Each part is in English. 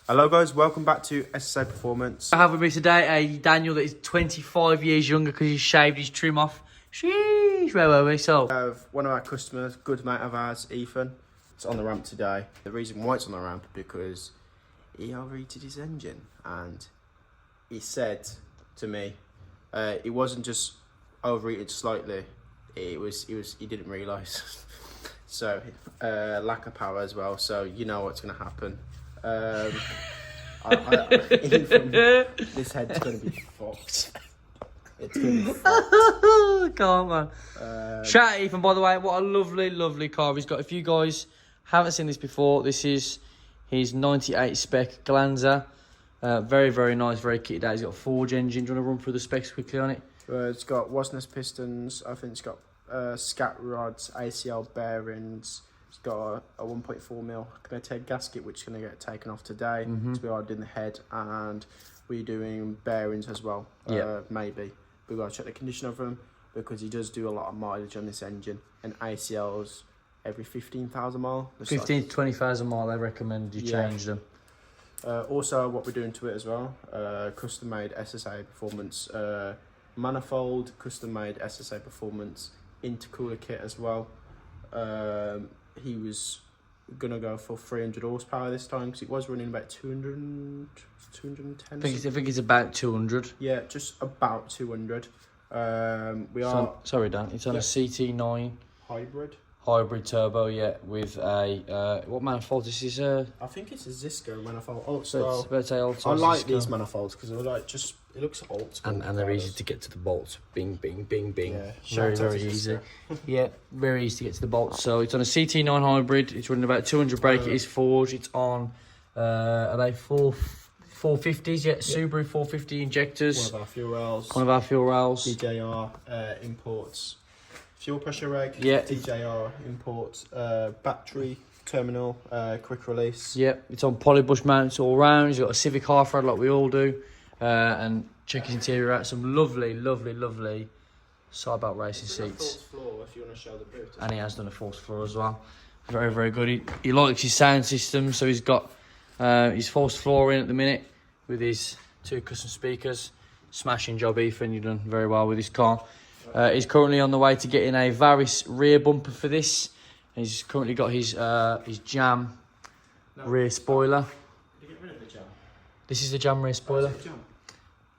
Hello guys, welcome back to SSA Performance. I have with me today a Daniel that is 25 years younger because he shaved his trim off. Sheesh, where were we? So, We have one of our customers, good mate of ours, Ethan. It's on the ramp today. The reason why it's on the ramp because he overheated his engine and he said to me, it wasn't just overheated slightly, he didn't realise. So, lack of power as well, so you know what's going to happen. Ethan, this head's going to be fucked. It's going to be fucked. come on, man. Shout out Ethan, by the way. What a lovely, lovely car he's got. If you guys haven't seen this before, this is his 98 spec Glanza. Very, very nice, very kitted out. He's got a Forge engine. Do you want to run through the specs quickly on it? It's got Wasness pistons. I think it's got scat rods, ACL bearings. It's got a 1.4mm committed gasket, which is going to get taken off today to be ordered in the head, and we're doing bearings as well. Maybe we've got to check the condition of them because he does do a lot of mileage on this engine, and ACLs every 15,000 mile. 15 to 20,000 mile. They recommend you change them. Also, what we're doing to it as well, custom made SSA Performance manifold, custom made SSA Performance intercooler kit as well. He was gonna go for 300 horsepower this time because it was running about 200, 210. I think it's about 200. Yeah, just about 200. Sorry, Dan. It's on a CT9 hybrid turbo, with a what manifold is this? I think it's a Zisco manifold. So I like these manifolds because they're like it looks old school. And they're easy to get to the bolts. Bing, bing, bing, bing. Yeah, very easy. Very easy to get to the bolts. So it's on a CT9 hybrid. It's running about 200 brake. It is Forge. It's on are they 450s? Yeah, Subaru 450 injectors. One of our fuel rails. DJR imports. Fuel pressure reg, DJR imports, battery terminal, quick release. Yep, it's on polybush mounts all round. He's got a Civic half rad like we all do, and check his interior out. Some lovely, lovely, lovely side belt racing seats. False floor if you want to show the boot. And he has done a false floor as well. Very, very good. He likes his sound system, so he's got his false floor in at the minute with his 2 custom speakers. Smashing job, Ethan. You've done very well with this car. He's currently on the way to getting a Varis rear bumper for this. He's currently got his Jam rear spoiler. Did you get rid of the Jam? This is the Jam rear spoiler.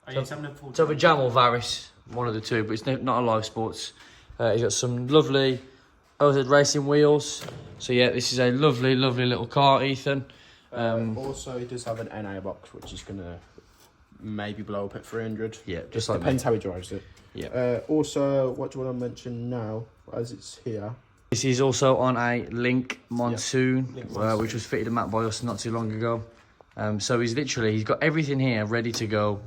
It's either Jam or Varis, one of the two, but it's not a live sports. He's got some lovely OZ racing wheels. So yeah, this is a lovely, lovely little car, Ethan. Also, he does have an NA box, which is going to maybe blow up at 300. Yeah, just like depends how he drives it. Yeah. Also, what do you want to mention now, as it's here? This is also on a Link Monsoon, which was fitted and mapped by us not too long ago. So he's got everything here ready to go.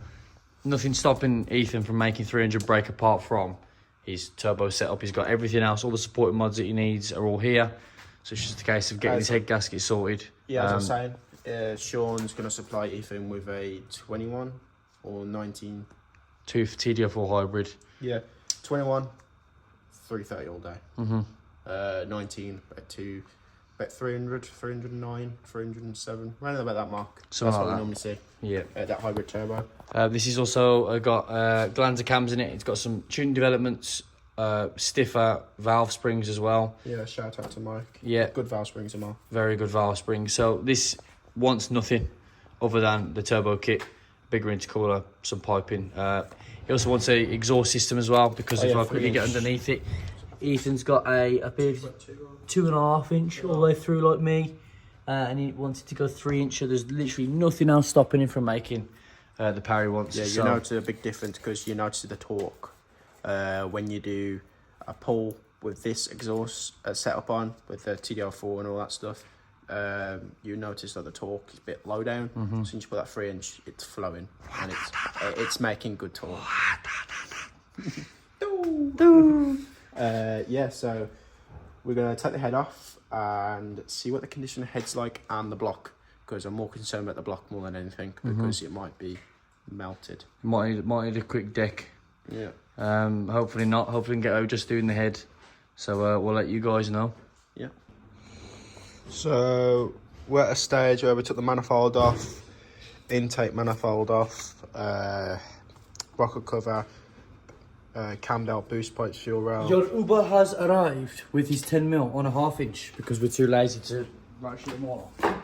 Nothing stopping Ethan from making 300 brake apart from his turbo setup. He's got everything else, all the supporting mods that he needs are all here. So it's just a case of getting his head gasket sorted. Yeah, as I was saying, Sean's going to supply Ethan with a 21 or 19... 2 TDO4 hybrid. Yeah, 21, 330 all day. 19, about 300, 309, 307, around about that mark. Something That's like what that. we normally see. Yeah. That hybrid turbo. This is also got Glanza cams in it. It's got some tuning developments, stiffer valve springs as well. Yeah, shout out to Mike. Yeah. Good valve springs as well. Very good valve springs. So this wants nothing other than the turbo kit, bigger intercooler, some piping. He also wants a exhaust system as well because if I quickly get underneath it, Ethan's got a big 2.5 inch all the way through like me, and he wanted to go 3 inch. So there's literally nothing else stopping him from making the power he wants. Yeah, you notice a big difference because you notice the torque when you do a pull with this exhaust setup on with the TDR4 and all that stuff. You notice that the torque is a bit low down. Since you put that 3 inch, it's flowing and it's making good torque. Yeah, so we're gonna take the head off and see what the condition of the head's like and the block, because I'm more concerned about the block more than anything because it might be melted. Might need a quick deck. Yeah. Hopefully not. Hopefully we can get over just doing the head. So we'll let you guys know. Yeah. So we're at a stage where we took the manifold off. intake manifold off, rocker cover, cammed out boost pipes, fuel rail. Your Uber has arrived with his 10mm on a 1/2 inch because we're too lazy to ratchet them all off.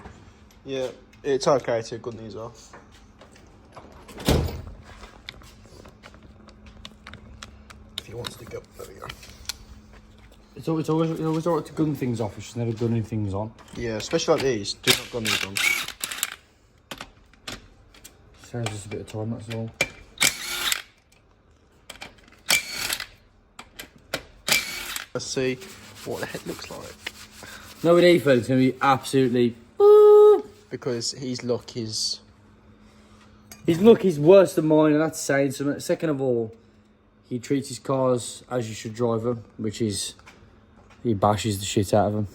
Yeah, it's okay to gun these off. If he wants to go, there we go. It's always alright to gun things off, it's just never gunning things on. Yeah, especially like these. Do not gun these on. Saves us a bit of time, that's all. Let's see what the head looks like. No, with Ethan, it's going to be absolutely... Because his look is... His look is worse than mine, and that's saying something. Second of all, he treats his cars as you should drive them, which is... He bashes the shit out of them.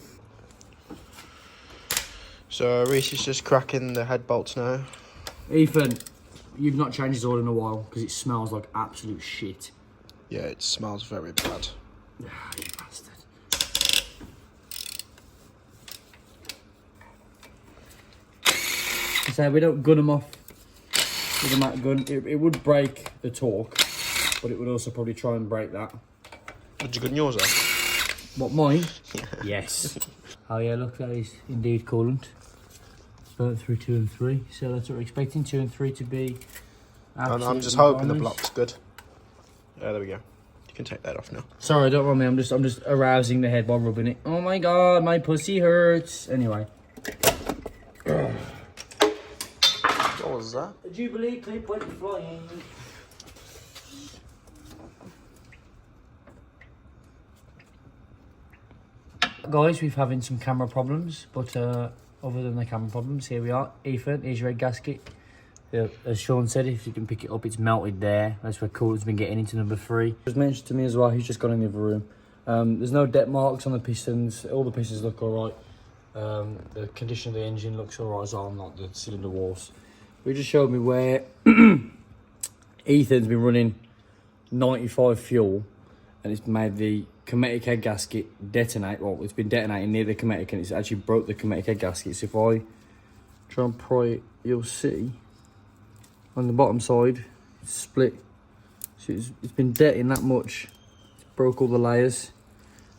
So Reese is just cracking the head bolts now. Ethan, you've not changed his oil in a while, because it smells like absolute shit. Yeah, it smells very bad. Ah, you bastard. So we don't gun them off with a mat gun. It would break the torque, but it would also probably try and break that. Would you gun yours off? What, mine? Yes. Oh yeah, look, that is indeed coolant. Burnt through 2 and 3, so that's what we're expecting, 2 and 3 to be. And I'm just hoping the block's good. Yeah, there we go. You can take that off now. Sorry, don't mind me. I'm just arousing the head by rubbing it. Oh my god, my pussy hurts. Anyway. What was that? The Jubilee clip went flying. Guys, we're having some camera problems, but other than the camera problems, here we are. Ethan, here's your red gasket. As Sean said, if you can pick it up, it's melted there. That's where coolant's been getting into number 3. It was mentioned to me as well, he's just gone in the other room. There's no dent marks on the pistons. All the pistons look alright. The condition of the engine looks alright as well, not the cylinder walls. We just showed me where Ethan's been running 95 fuel, and it's made the Cometic head gasket detonate. Well, it's been detonating near the Cometic, and it's actually broke the Cometic head gasket. So if I try and pry it, you'll see on the bottom side, it's split. So it's been denting that much. It's broke all the layers,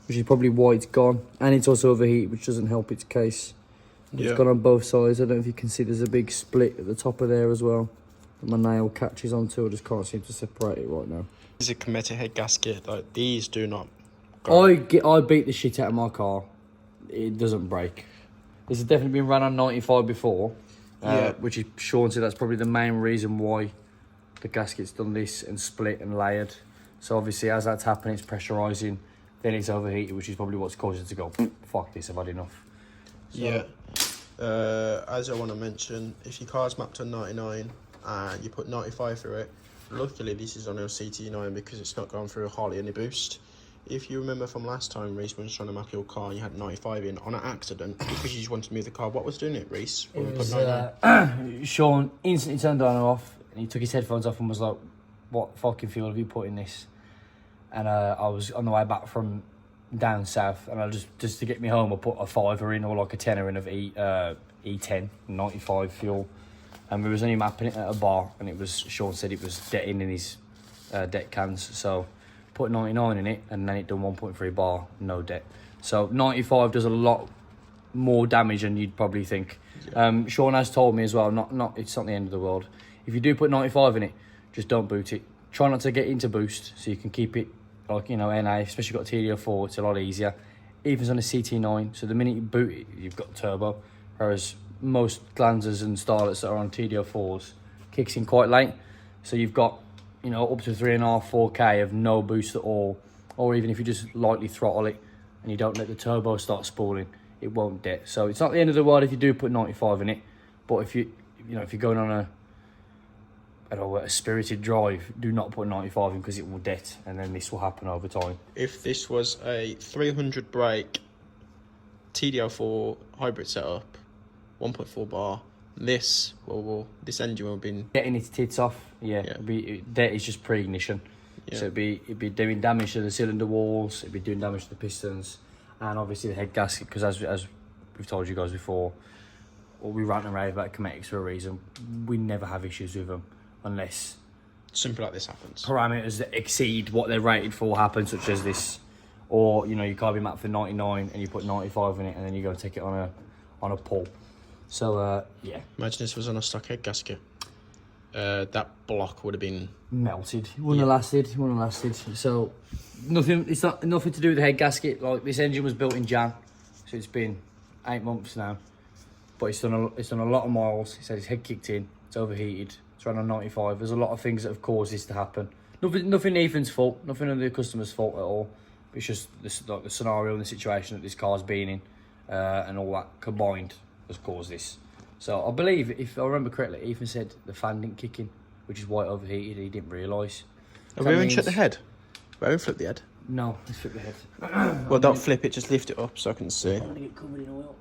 which is probably why it's gone. And it's also overheated, which doesn't help its case. It's gone on both sides. I don't know if you can see there's a big split at the top of there as well that my nail catches onto. I just can't seem to separate it right now. This is a Cometic head gasket. Like, these do not go. I beat the shit out of my car. It doesn't break. This has definitely been run on 95 before. Which is Sean said that's probably the main reason why the gasket's done this and split and layered. So obviously as that's happening, it's pressurising, then it's overheated, which is probably what's caused it to go, fuck this, I've had enough. So, yeah. As I want to mention, if your car's mapped to 99 and you put 95 through it, luckily this is on a CT9 because it's not going through hardly any boost. If you remember from last time, Reese was trying to map your car and you had 95 in on an accident because you just wanted to move the car. What was doing it, Reese? Sean instantly turned the dyno off and he took his headphones off and was like, what fucking fuel have you put in this? And I was on the way back from down south, and I just to get me home, I put a 5er in or like a 10er in of E10 95 fuel, and we was only mapping it at a bar, and it was Sean said it was detting in his det cans, so put 99 in it, and then it done 1.3 bar, no det. So 95 does a lot more damage than you'd probably think. Yeah. Sean has told me as well, it's not the end of the world. If you do put 95 in it, just don't boot it. Try not to get into boost, so you can keep it like, you know, NA, especially got TDO4, it's a lot easier. Even's on a CT9, so the minute you boot it, you've got turbo. Whereas most Glanzas and Starlets that are on TDO4s kicks in quite late. So you've got, you know, up to 3.5, 4K of no boost at all. Or even if you just lightly throttle it and you don't let the turbo start spooling, it won't det. So it's not the end of the world if you do put 95 in it. But if you're going on a spirited drive, do not put 95 in because it will det, and then this will happen over time. If this was a 300 brake TDO4 hybrid setup, 1.4 bar, this engine will be getting its tits off. Det is just pre-ignition. So it'd be doing damage to the cylinder walls, it'd be doing damage to the pistons, and obviously the head gasket, because as we've told you guys before, we rant and rave about cosmetics for a reason. We never have issues with them unless something like this happens. Parameters that exceed what they're rated for happen, such as this. Or, you know, your car be mapped for 99 and you put 95 in it and then you go take it on a pull. So, yeah. Imagine this was on a stock head gasket. That block would have been... melted. It wouldn't have lasted. So, it's not nothing to do with the head gasket. Like, this engine was built in Jan, so it's been 8 months now. But it's done a lot of miles. He said his head kicked in, it's overheated, it's run on 95. There's a lot of things that have caused this to happen. Nothing Ethan's fault, nothing of the customer's fault at all. It's just like the scenario and the situation that this car's been in, and all that combined has caused this. So I believe, if I remember correctly, Ethan said the fan didn't kick in, which is why it overheated. He didn't realise. Have we even checked the head? We haven't flipped the head. No, let's flip the head. Well, don't flip it, just lift it up so I can see. I'm going to get covered in oil.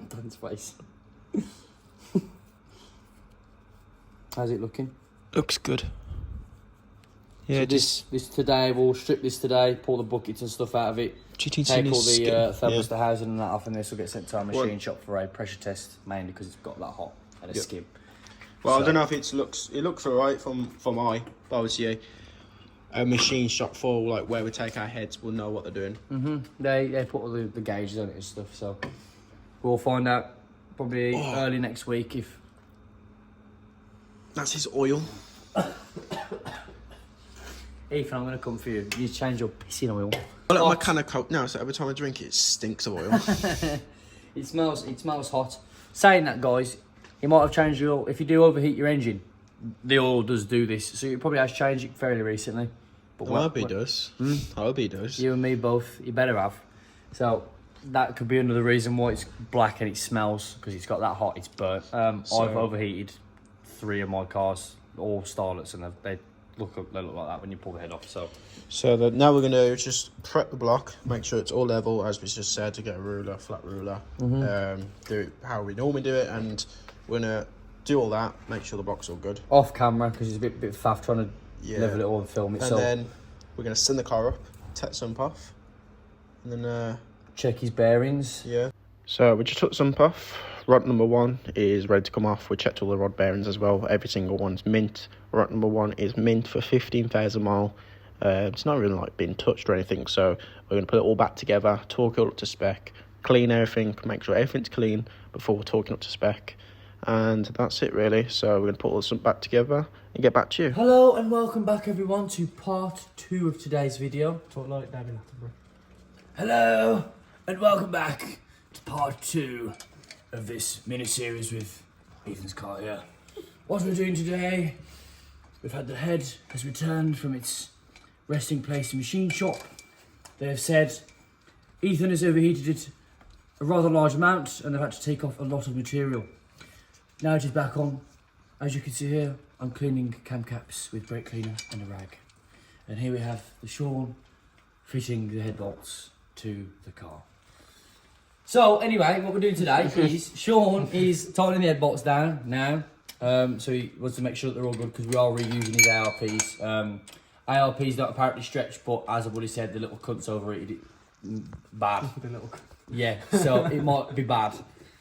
Dan's face. How's it looking? Looks good. Yeah, so this today, we'll strip this today, pull the buckets and stuff out of it, take all the thermistor housing and that off, and this will get sent to our machine shop for a pressure test, mainly because it's got that hot and a skim. Well, so, I don't know if it looks alright from my, but obviously a machine shop for like where we take our heads will know what they're doing. They put all the gauges on it and stuff, so we'll find out probably early next week if... That's his oil. Ethan, I'm going to come for you. You change your pissing oil. I like my can of Coke now, so every time I drink it, it stinks of oil. It smells hot. Saying that, guys, you might have changed your oil. If you do overheat your engine, the oil does do this. So you probably has changed it fairly recently. But I hope he does. I hope he does. You and me both. You better have. So that could be another reason why it's black and it smells, because it's got that hot. It's burnt. I've overheated 3 of my cars, all Starlets, and they look like that when you pull the head off. So now we're going to just prep the block, make sure it's all level, as we just said, to get a ruler, flat ruler, do it how we normally do it, and we're going to do all that, make sure the block's all good. Off camera, because it's a bit faff trying to level it all and film it. And then we're going to send the car up, take sump off, and then... check his bearings. Yeah. So we just took sump off. Rod number 1 is ready to come off. We checked all the rod bearings as well. Every single one's mint. Rod number 1 is mint for 15,000 mile. It's not really like being touched or anything. So we're going to put it all back together, torque it all up to spec, clean everything, make sure everything's clean before we're talking up to spec. And that's it really. So we're going to put all this back together and get back to you. Hello and welcome back everyone to part 2 of today's video. Talk like David Attenborough. Hello and welcome back to part 2 of this mini-series with Ethan's car here. What we're doing today, we've had the head has returned from its resting place in machine shop. They have said Ethan has overheated it a rather large amount and they've had to take off a lot of material. Now it is back on. As you can see here, I'm cleaning cam caps with brake cleaner and a rag. And here we have the Sean fitting the head bolts to the car. So anyway, what we're doing today is Sean is tightening the head bolts down now. So he wants to make sure that they're all good because we are reusing his ARPs. ARPs don't apparently stretch, but as I've already said, the little cunts overheated it bad. Yeah, so it might be bad.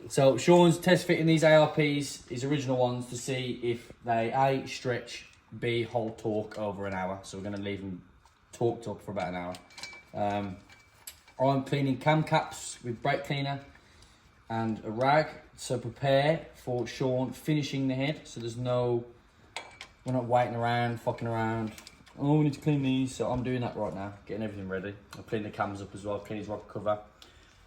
So Sean's test fitting these ARPs, his original ones, to see if they A, stretch, B, hold torque over an hour. So we're going to leave them torqued up for about an hour. I'm cleaning cam caps with brake cleaner and a rag. So prepare for Sean finishing the head. So we're not waiting around, fucking around. Oh, we need to clean these. So I'm doing that right now, getting everything ready. I'll clean the cams up as well, clean his rocker cover.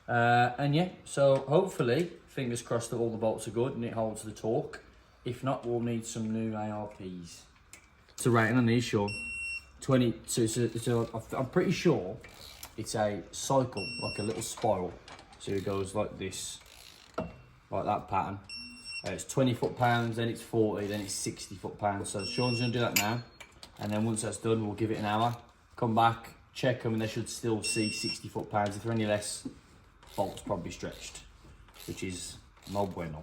And yeah, so hopefully, fingers crossed that all the bolts are good and it holds the torque. If not, we'll need some new ARPs. It's a rating on these, Sean. 20, so I'm pretty sure it's a cycle, like a little spiral. So it goes like this, like that pattern. It's 20 foot-pounds, then it's 40, then it's 60 foot-pounds. So Sean's gonna do that now. And then once that's done, we'll give it an hour. Come back, check them, and they should still see 60 foot-pounds. If they're any less, bolts probably stretched, which is no bueno.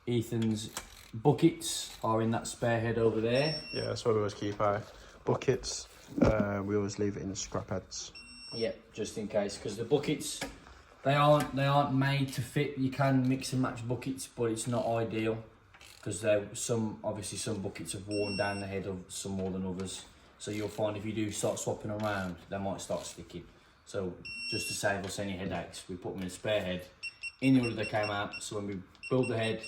Ethan's buckets are in that spare head over there. Yeah, that's why we always keep our buckets. We always leave it in the scrap heads. Yep, just in case, because the buckets, they aren't made to fit. You can mix and match buckets, but it's not ideal, because obviously some buckets have worn down the head of some more than others. So you'll find if you do start swapping around, they might start sticking. So just to save us any headaches, we put them in a spare head in the order they came out. So when we build the head,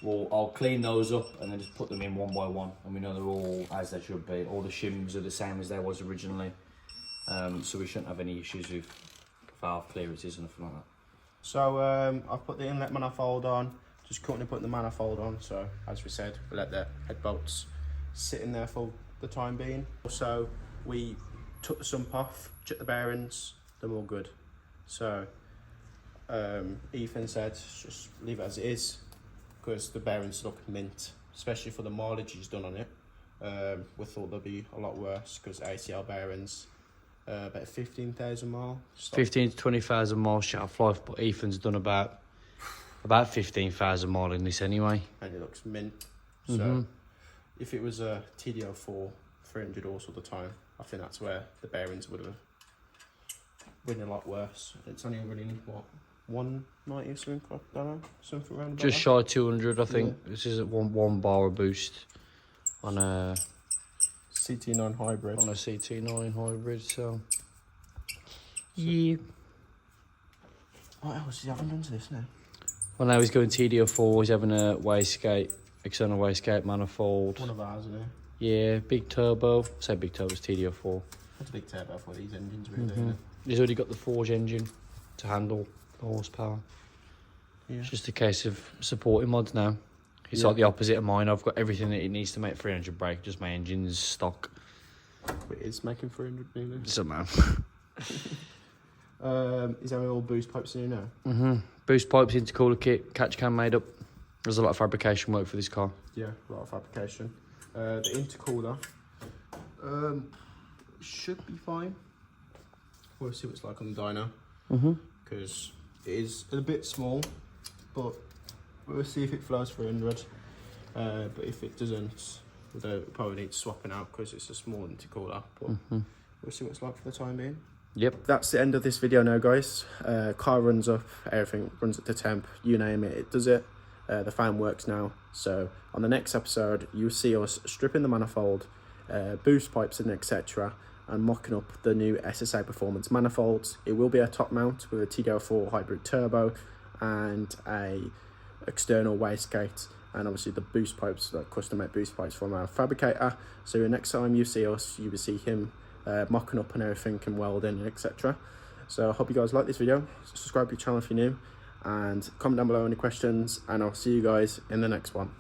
I'll clean those up and then just put them in one by one, and we know they're all as they should be. All the shims are the same as they was originally, so we shouldn't have any issues with valve clearances or nothing like that. So I've put the inlet manifold on, just currently putting the manifold on. So as we said, we let the head bolts sit in there for the time being. So we took the sump off, checked the bearings, they're all good. So Ethan said just leave it as it is, because the bearings look mint, especially for the mileage he's done on it. We thought they'd be a lot worse, because ACL bearings about 15,000 miles. 15 to 20,000 miles shelf life, but Ethan's done about 15,000 miles in this anyway. And it looks mint. So if it was a TD04 300 horse all the time, I think that's where the bearings would have been a lot worse. It's only running what, 190 or something? I don't know, something around about Just that. shy of 200, I think. Yeah. This is at one bar of boost on a CT9 hybrid. On a CT9 hybrid, so yeah. What else is he having done to this now? Well, now he's going TD04. He's having a wastegate, external wastegate manifold. One of ours, isn't it? Yeah, big turbo. I say big turbo, it's TD04. That's a big turbo for these engines, really, isn't it? He's already got the Forge engine to handle the horsepower. Yeah. It's just a case of supporting mods now. It's like the opposite of mine. I've got everything that it needs to make 300 brake, just my engine's stock. It is making 300 nearly. Somehow. Is there all boost pipes in here now? Boost pipes, intercooler kit, catch can made up. There's a lot of fabrication work for this car. Yeah, a lot of fabrication. The intercooler should be fine. We'll see what it's like on the dyno. Because it is a bit small, but we'll see if it flows 300. But if it doesn't, we'll probably need swapping out, because it's a small intercooler. But we'll see what it's like for the time being. Yep. That's the end of this video now, guys. Car runs up, everything runs up to temp, you name it, it does it. The fan works now. So on the next episode, you'll see us stripping the manifold, boost pipes and etc., and mocking up the new SSA Performance manifolds. It will be a top mount with a TD04 hybrid turbo and a external wastegate, and obviously the boost pipes, like custom made boost pipes from our fabricator. So next time you see us, you will see him mocking up and everything and welding and etc. So I hope you guys like this video. Subscribe to the channel if you're new, and comment down below any questions, and I'll see you guys in the next one.